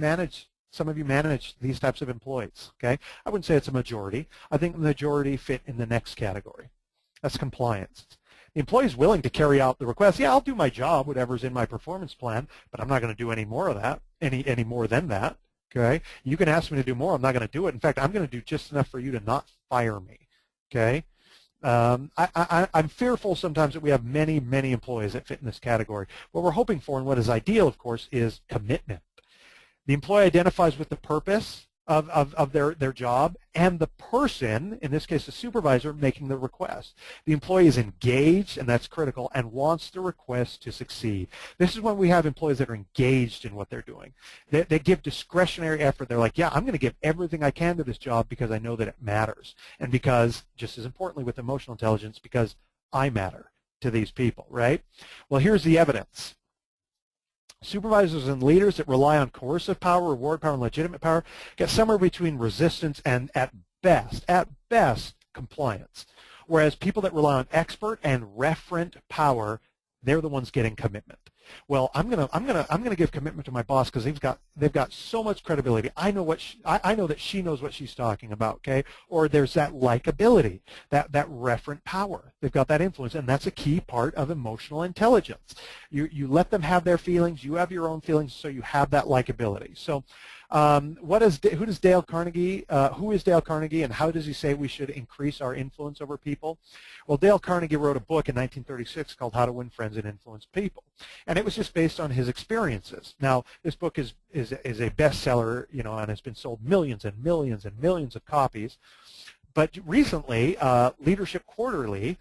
Speaker 1: some of you manage these types of employees, okay? I wouldn't say it's a majority. I think the majority fit in the next category. That's compliance. The employee is willing to carry out the request. Yeah, I'll do my job, whatever's in my performance plan, but I'm not going to do any more of that, any more than that. Okay, you can ask me to do more. I'm not going to do it. In fact, I'm going to do just enough for you to not fire me. Okay, I'm fearful sometimes that we have many, many employees that fit in this category. What we're hoping for and what is ideal, of course, is commitment. The employee identifies with the purpose of their job and the person, in this case the supervisor, making the request. The employee is engaged, and that's critical, and wants the request to succeed. This is when we have employees that are engaged in what they're doing. They give discretionary effort. They're like, yeah, I'm going to give everything I can to this job because I know that it matters, and because, just as importantly with emotional intelligence, because I matter to these people, right? Well, here's the evidence. Supervisors and leaders that rely on coercive power, reward power, and legitimate power get somewhere between resistance and, at best, compliance. Whereas people that rely on expert and referent power, they're the ones getting commitment. Well, I'm gonna give commitment to my boss because they've got so much credibility. I know that she knows what she's talking about. Okay, or there's that likability, that referent power. They've got that influence, and that's a key part of emotional intelligence. You let them have their feelings. You have your own feelings, so you have that likability. So, who is Dale Carnegie? Who is Dale Carnegie, and how does he say we should increase our influence over people? Well, Dale Carnegie wrote a book in 1936 called How to Win Friends and Influence People, and it was just based on his experiences. Now, this book is a bestseller, you know, and has been sold millions and millions and millions of copies. But recently, Leadership Quarterly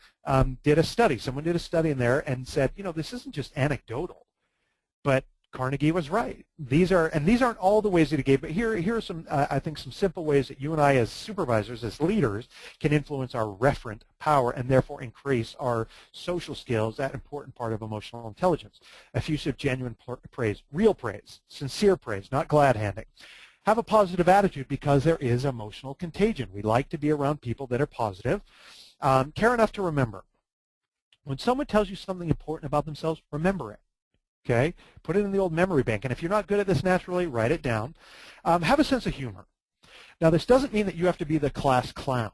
Speaker 1: did a study. Someone did a study in there and said, you know, this isn't just anecdotal, but Carnegie was right. These aren't all the ways that he gave, but here are some, I think, some simple ways that you and I, as supervisors, as leaders, can influence our referent power and therefore increase our social skills, that important part of emotional intelligence. Effusive, genuine praise, real praise, sincere praise, not glad-handing. Have a positive attitude because there is emotional contagion. We like to be around people that are positive. Care enough to remember. When someone tells you something important about themselves, remember it. Okay, put it in the old memory bank, and if you're not good at this naturally, write it down. Have a sense of humor. Now, this doesn't mean that you have to be the class clown,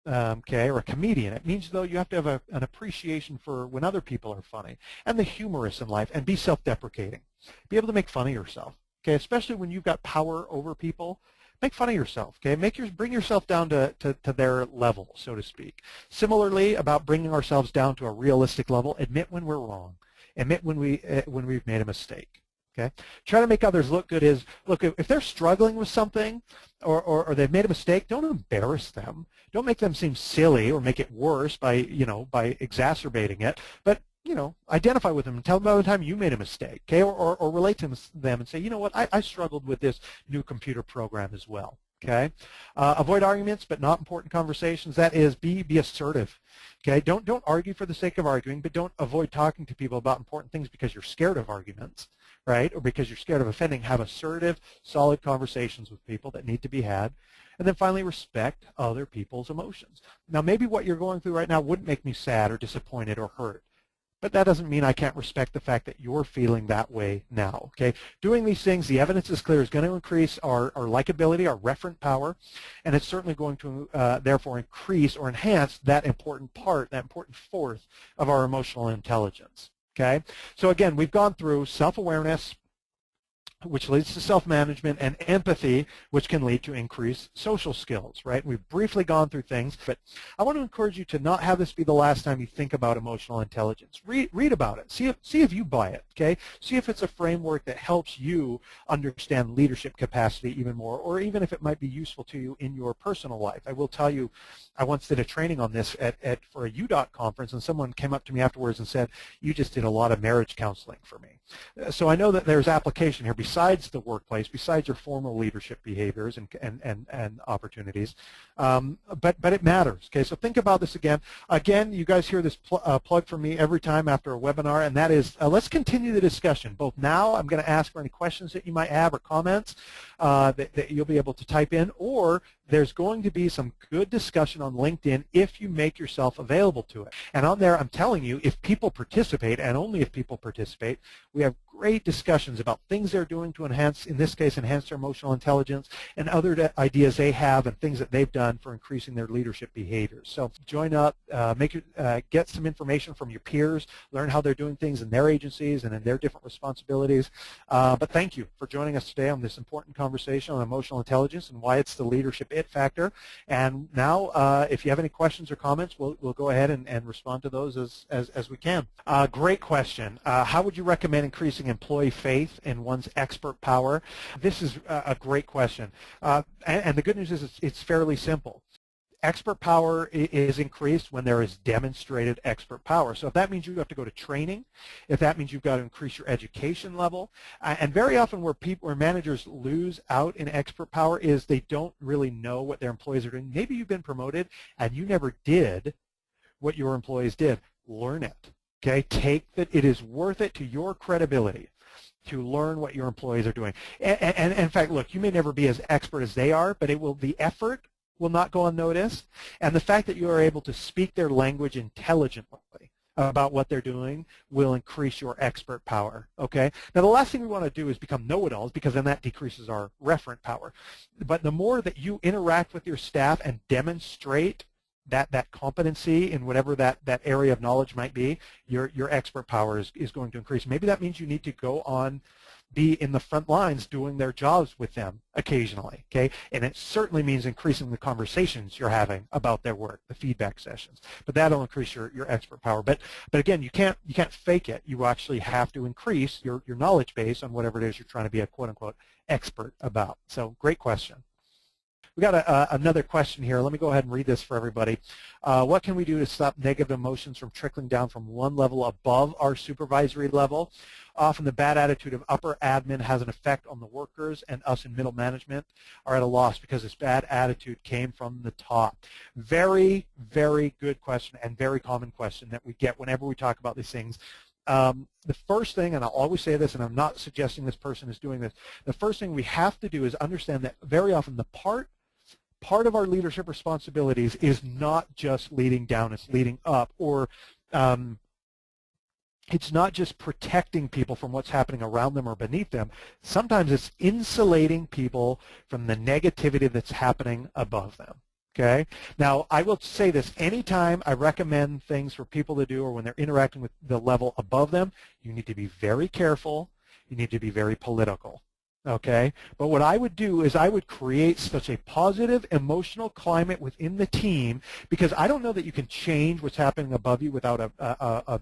Speaker 1: okay, or a comedian. It means, though, you have to have an appreciation for when other people are funny, and the humorous in life, and be self-deprecating. Be able to make fun of yourself, okay, especially when you've got power over people. Make fun of yourself, okay? Bring yourself down to their level, so to speak. Similarly, about bringing ourselves down to a realistic level, admit when we're wrong. Admit when we've made a mistake. Okay. Try to make others look good. Look, if they're struggling with something or they've made a mistake, don't embarrass them. Don't make them seem silly or make it worse by exacerbating it. But identify with them and tell them about the time you made a mistake. Okay, or relate to them and say, you know what, I struggled with this new computer program as well. Okay, avoid arguments, but not important conversations. That is, be assertive. Okay, don't argue for the sake of arguing, but don't avoid talking to people about important things because you're scared of arguments, right? Or because you're scared of offending. Have assertive, solid conversations with people that need to be had. And then finally, respect other people's emotions. Now, maybe what you're going through right now wouldn't make me sad or disappointed or hurt. But that doesn't mean I can't respect the fact that you're feeling that way now, okay? Doing these things, the evidence is clear, is going to increase our likability, our referent power, and it's certainly going to therefore increase or enhance that important part, that important fourth of our emotional intelligence, okay? So again, we've gone through self-awareness, which leads to self-management, and empathy, which can lead to increased social skills, right? We've briefly gone through things, but I want to encourage you to not have this be the last time you think about emotional intelligence. Read about it. See if you buy it, okay? See if it's a framework that helps you understand leadership capacity even more, or even if it might be useful to you in your personal life. I will tell you, I once did a training on this for a UDOT conference, and someone came up to me afterwards and said, you just did a lot of marriage counseling for me. So I know that there's application here besides the workplace, besides your formal leadership behaviors and opportunities, but it matters. Okay, so think about this again. Again, you guys hear this plug from me every time after a webinar, and that is let's continue the discussion. Both now, I'm going to ask for any questions that you might have or comments that you'll be able to type in, or there's going to be some good discussion on LinkedIn if you make yourself available to it. And on there, I'm telling you, if people participate, and only if people participate, we have great discussions about things they're doing to enhance, in this case, enhance their emotional intelligence, and other ideas they have and things that they've done for increasing their leadership behaviors. So join up, get some information from your peers, learn how they're doing things in their agencies and in their different responsibilities. But thank you for joining us today on this important conversation on emotional intelligence and why it's the leadership it factor. And now, if you have any questions or comments, we'll go ahead and respond to those as we can. Great question. How would you recommend increasing employee faith in one's expert power? This is a great question. And the good news is it's fairly simple. Expert power is increased when there is demonstrated expert power. So if that means you have to go to training, if that means you've got to increase your education level, and very often where managers lose out in expert power is they don't really know what their employees are doing. Maybe you've been promoted and you never did what your employees did. Learn it. Okay, take that. It is worth it to your credibility to learn what your employees are doing. And in fact, look, you may never be as expert as they are, but the effort will not go unnoticed. And the fact that you are able to speak their language intelligently about what they're doing will increase your expert power. Okay. Now, the last thing we want to do is become know-it-alls, because then that decreases our referent power. But the more that you interact with your staff and demonstrate that competency in whatever that area of knowledge might be, your expert power is going to increase. Maybe that means you need to go on, be in the front lines doing their jobs with them occasionally, okay? And it certainly means increasing the conversations you're having about their work, the feedback sessions. But that'll increase your expert power. But again, you can't fake it. You actually have to increase your knowledge base on whatever it is you're trying to be a quote-unquote expert about. So great question. We got another question here. Let me go ahead and read this for everybody. What can we do to stop negative emotions from trickling down from one level above our supervisory level? Often the bad attitude of upper admin has an effect on the workers, and us in middle management are at a loss because this bad attitude came from the top. Very, very good question, and very common question that we get whenever we talk about these things. The first thing, and I'll always say this, and I'm not suggesting this person is doing this, the first thing we have to do is understand that very often the part of our leadership responsibilities is not just leading down, it's leading up, or it's not just protecting people from what's happening around them or beneath them. Sometimes it's insulating people from the negativity that's happening above them. Okay. Now, I will say this, anytime I recommend things for people to do or when they're interacting with the level above them, you need to be very careful. You need to be very political. Okay, but what I would do is I would create such a positive emotional climate within the team, because I don't know that you can change what's happening above you without a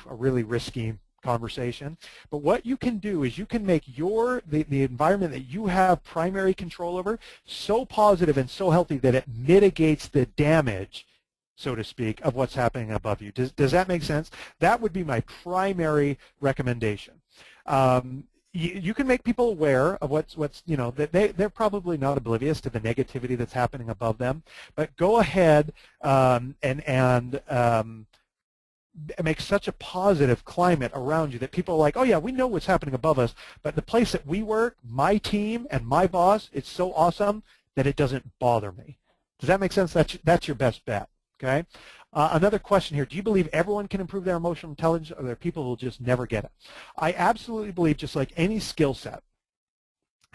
Speaker 1: really risky conversation. But what you can do is you can make the environment that you have primary control over so positive and so healthy that it mitigates the damage, so to speak, of what's happening above you. Does that make sense? That would be my primary recommendation. You can make people aware of what's that they're probably not oblivious to the negativity that's happening above them, but go ahead and make such a positive climate around you that people are like, oh yeah, we know what's happening above us, but the place that we work, my team and my boss, it's so awesome that it doesn't bother me. Does that make sense? That's your best bet. Okay. Another question here. Do you believe everyone can improve their emotional intelligence, or are there people who will just never get it? I absolutely believe, just like any skill set,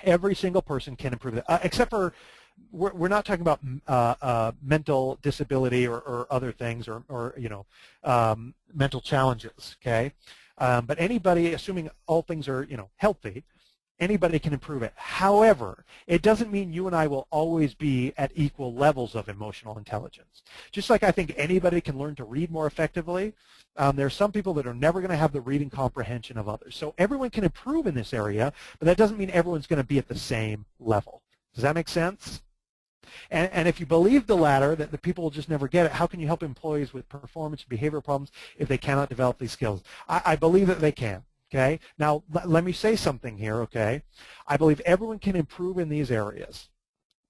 Speaker 1: every single person can improve it, except for we're not talking about mental disability or other things or mental challenges. Okay, but anybody, assuming all things are healthy, anybody can improve it. However, it doesn't mean you and I will always be at equal levels of emotional intelligence. Just like I think anybody can learn to read more effectively, there are some people that are never going to have the reading comprehension of others. So everyone can improve in this area, but that doesn't mean everyone's going to be at the same level. Does that make sense? And if you believe the latter, that the people will just never get it, how can you help employees with performance and behavioral problems if they cannot develop these skills? I believe that they can. Okay. Now, let me say something here, okay? I believe everyone can improve in these areas.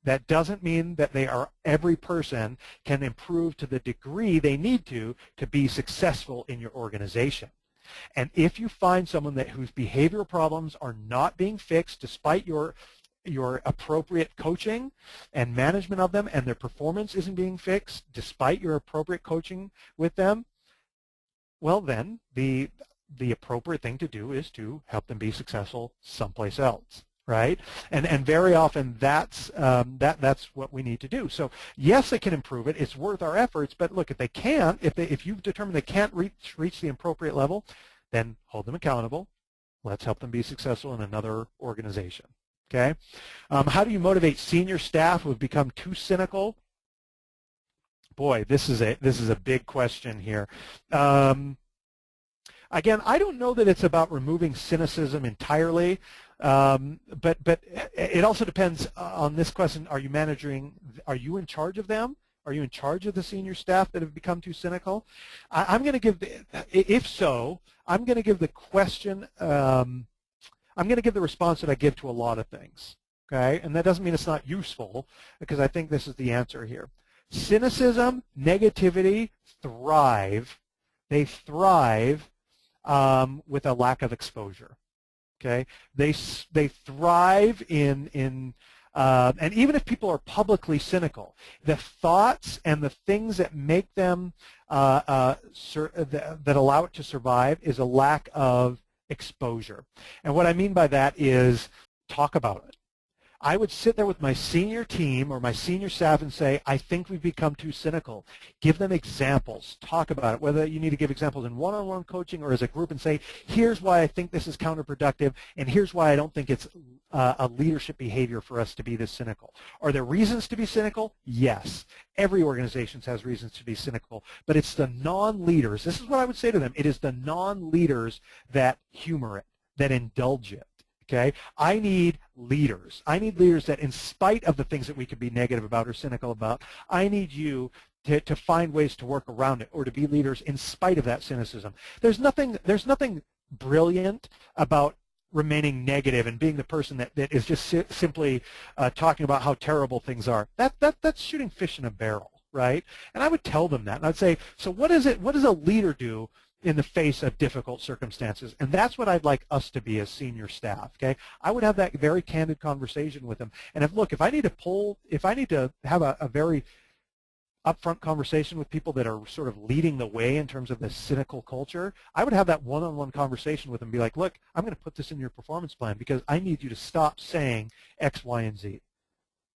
Speaker 1: That doesn't mean that every person can improve to the degree they need to be successful in your organization. And if you find someone whose behavioral problems are not being fixed despite your appropriate coaching and management of them, and their performance isn't being fixed despite your appropriate coaching with them, well then, the appropriate thing to do is to help them be successful someplace else, right? And very often that's what we need to do. So yes, they can improve it. It's worth our efforts. But look, if they can't, if you've determined they can't reach the appropriate level, then hold them accountable. Let's help them be successful in another organization. Okay. How do you motivate senior staff who have become too cynical? Boy, this is a big question here. Again, I don't know that it's about removing cynicism entirely, but it also depends on this question. Are you in charge of them? Are you in charge of the senior staff that have become too cynical? I'm going to give, if so, I'm going to give the question, I'm going to give the response that I give to a lot of things, okay? And that doesn't mean it's not useful, because I think this is the answer here. Cynicism, negativity thrive. They thrive with a lack of exposure. Okay, they thrive in and even if people are publicly cynical, the thoughts and the things that make them that allow it to survive is a lack of exposure. And what I mean by that is talk about it. I would sit there with my senior team or my senior staff and say, I think we've become too cynical. Give them examples. Talk about it, whether you need to give examples in one-on-one coaching or as a group, and say, here's why I think this is counterproductive, and here's why I don't think it's a leadership behavior for us to be this cynical. Are there reasons to be cynical? Yes. Every organization has reasons to be cynical, but it's the non-leaders. This is what I would say to them. It is the non-leaders that humor it, that indulge it. Okay, I need leaders. I need leaders that, in spite of the things that we could be negative about or cynical about, I need you to find ways to work around it, or to be leaders in spite of that cynicism. There's nothing brilliant about remaining negative and being the person that is just simply talking about how terrible things are. That's shooting fish in a barrel, right? And I would tell them that, and I'd say, so what does a leader do in the face of difficult circumstances? And that's what I'd like us to be as senior staff. Okay, I would have that very candid conversation with them. And if I need to have a very upfront conversation with people that are sort of leading the way in terms of this cynical culture, I would have that one-on-one conversation with them. Be like, look, I'm going to put this in your performance plan because I need you to stop saying X, Y, and Z.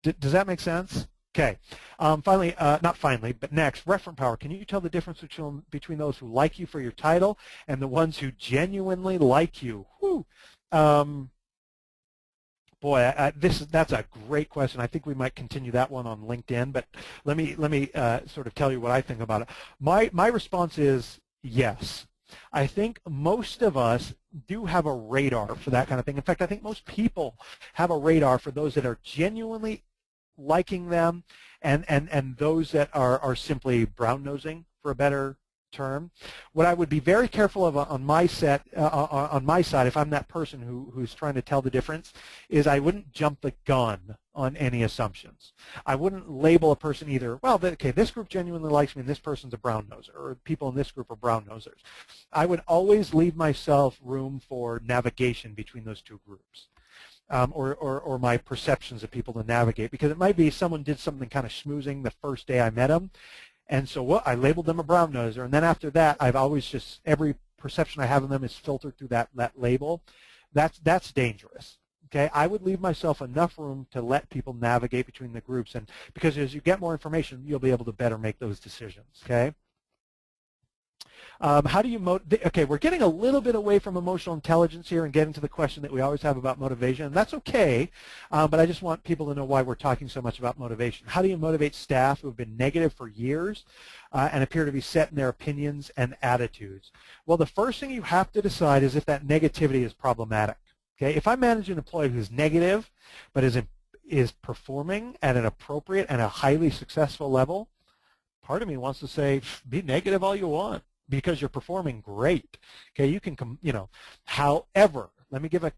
Speaker 1: Does that make sense? Okay. Finally, not finally, but next, referent power. Can you tell the difference between those who like you for your title and the ones who genuinely like you? Whew. Boy, that's a great question. I think we might continue that one on LinkedIn, but let me sort of tell you what I think about it. My response is yes. I think most of us do have a radar for that kind of thing. In fact, I think most people have a radar for those that are genuinely liking them and those that are simply brown-nosing, for a better term. What I would be very careful of on my side, if I'm that person who's trying to tell the difference, is I wouldn't jump the gun on any assumptions. I wouldn't label a person either, well, okay, this group genuinely likes me and this person's a brown-noser, or people in this group are brown-nosers. I would always leave myself room for navigation between those two groups. Or my perceptions of people to navigate, because it might be someone did something kind of schmoozing the first day I met them, and so I labeled them a brown noser, and then after that I've always just, every perception I have of them is filtered through that label. That's dangerous. Okay, I would leave myself enough room to let people navigate between the groups, and because as you get more information, you'll be able to better make those decisions. Okay. How do you okay, we're getting a little bit away from emotional intelligence here and getting to the question that we always have about motivation, and that's okay, but I just want people to know why we're talking so much about motivation. How do you motivate staff who have been negative for years and appear to be set in their opinions and attitudes? Well, the first thing you have to decide is if that negativity is problematic. Okay, if I manage an employee who's negative but is performing at an appropriate and a highly successful level, part of me wants to say, be negative all you want, because you're performing great. Okay, you can, however, let me give a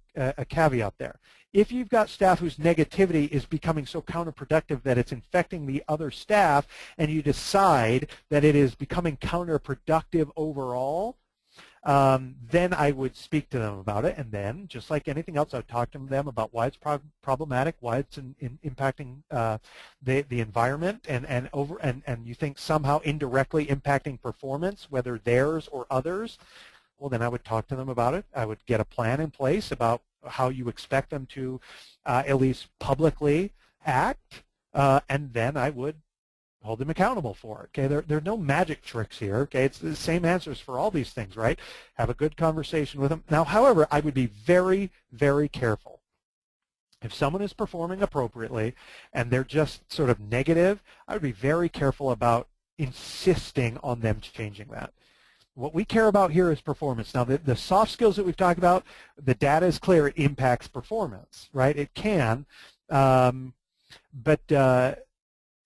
Speaker 1: caveat there. If you've got staff whose negativity is becoming so counterproductive that it's infecting the other staff, and you decide that it is becoming counterproductive overall, then I would speak to them about it, and then, just like anything else, I would talk to them about why it's problematic, why it's impacting the environment, and you think somehow indirectly impacting performance, whether theirs or others. well, then I would talk to them about it. I would get a plan in place about how you expect them to at least publicly act, and then I would hold them accountable for it. Okay, there are no magic tricks here. Okay, it's the same answers for all these things, right? Have a good conversation with them. Now, however, I would be very, very careful. If someone is performing appropriately and they're just sort of negative, I would be very careful about insisting on them changing that. What we care about here is performance. Now, the soft skills that we've talked about, the data is clear, it impacts performance, right? It can, but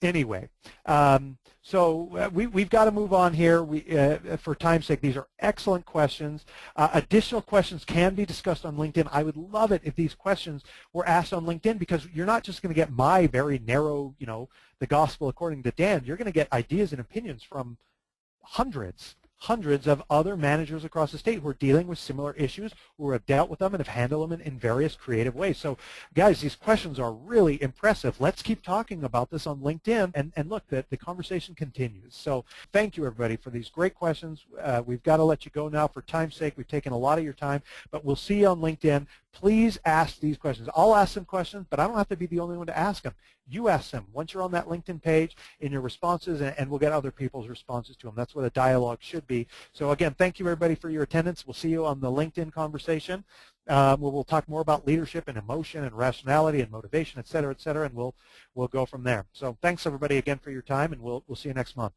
Speaker 1: anyway, so we've got to move on here. For time's sake, these are excellent questions. Additional questions can be discussed on LinkedIn. I would love it if these questions were asked on LinkedIn, because you're not just going to get my very narrow, the gospel according to Dan. You're going to get ideas and opinions from hundreds of other managers across the state who are dealing with similar issues, who have dealt with them and have handled them in various creative ways. So, guys, these questions are really impressive. Let's keep talking about this on LinkedIn, and look, the conversation continues. So thank you, everybody, for these great questions. We've got to let you go now for time's sake. We've taken a lot of your time, but we'll see you on LinkedIn. Please ask these questions. I'll ask some questions, but I don't have to be the only one to ask them. You ask them once you're on that LinkedIn page in your responses, and we'll get other people's responses to them. That's what a dialogue should be. So again, thank you, everybody, for your attendance. We'll see you on the LinkedIn conversation, where we'll talk more about leadership and emotion and rationality and motivation, et cetera, and we'll go from there. So thanks, everybody, again for your time, and we'll see you next month.